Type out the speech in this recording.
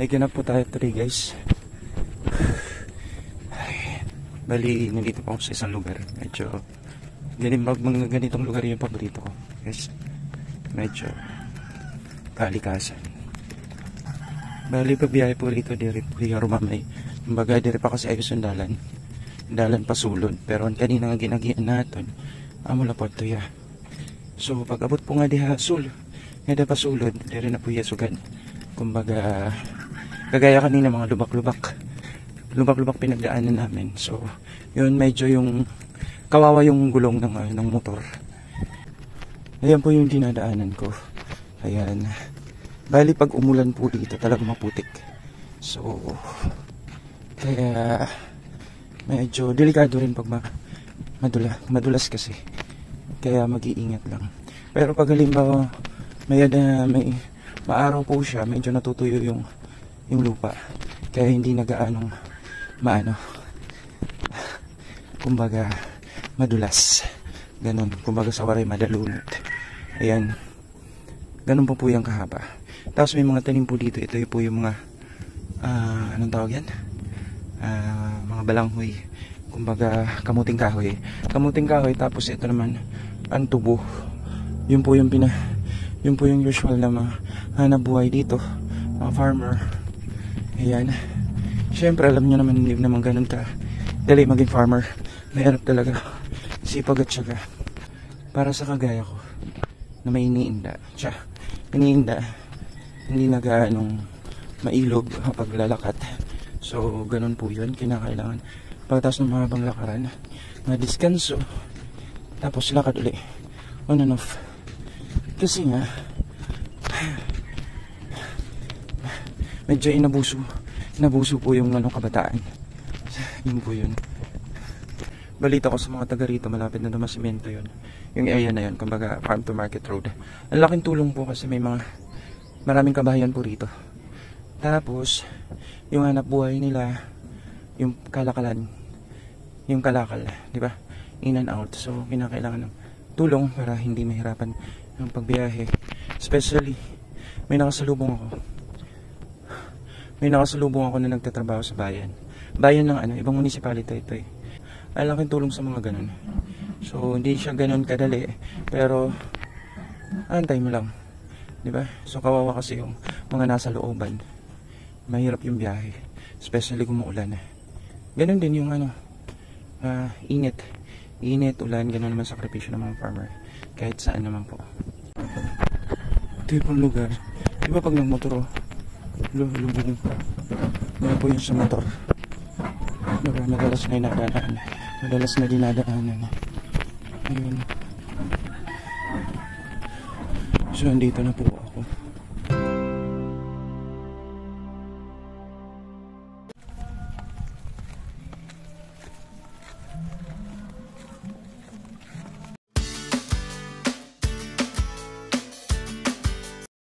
May ganap po tayo today guys. Bali, nandito po ako sa isang lugar. Medyo mga ganitong lugar yung paborito ko guys. Medyo kalikasan. Bali, pagbiyahe po rito dire po yung rumamay. Kumbaga dire pa kasi ay sundalan. Dalan pasulod. Pero ang kanina nga ginagian natin amo po ito ya. So pag abot po nga diha sul nga pasulod dire na po yasugan. Kumbaga kagaya kanina mga lubak-lubak pinagdaanan namin. So yun, medyo yung kawawa yung gulong ng motor. Ayan po yung dinadaanan ko. Ayan. Bali pag umulan po dito talagang maputik. So kaya medyo delikado rin pag madulas kasi. Kaya mag-iingat lang. Pero pag halimbawa may maaraw po siya, medyo natutuyo yung lupa. Kaya hindi nagaanong kumbaga madulas. Ganon. Kumbaga sa waray madalunot. Ayan. Ganon po yung kahaba. Tapos may mga tanim po dito. Ito po yung mga anong tawag yan? Mga balanghoy. Kumbaga kamuting kahoy. Kamuting kahoy. Tapos ito naman ang tubo. Yun po yung usual na mga hanap buhay dito. Mga farmer. Ayan. Siyempre alam nyo naman hindi naman ganun ka dali maging farmer. Mahirap talaga. Sipag at syaga. Para sa kagaya ko na may iniinda. Hindi nagaanong mailog kapag lalakat. So ganun po yun. Kinakailangan pagkatapos ng mahabang lakaran na diskanso. Tapos lakad uli. On and off. Kasi nga medyo inabuso po yung kabataan. Yun po yun. Balita ko sa mga taga rito, malapit na dumasimento yun. Yung area na yun, kumbaga farm to market road. Ang laking tulong po kasi may maraming kabahayan po rito. Tapos yung hanap buhay nila, yung kalakalan, yung kalakal, di ba? In and out. So kinakailangan ng tulong para hindi mahirapan yung pagbiyahe. Especially may nakasalubong ako na nagtatrabaho sa bayan ng ibang municipality ito eh. Ang laking tulong sa mga ganun. So hindi siya ganun kadali, pero antay mo lang, di ba? So kawawa kasi yung mga nasa looban. Mahirap yung biyahe, especially kung maulan. Ganun din yung init, ulan, ganun naman sakripisyo ng mga farmer. Kahit saan naman po. Ito yung lugar. Di ba pag nagmotor lubong na po yun sa motor. Diba, madalas na dinadaanan. Ayun. So andito na po ako.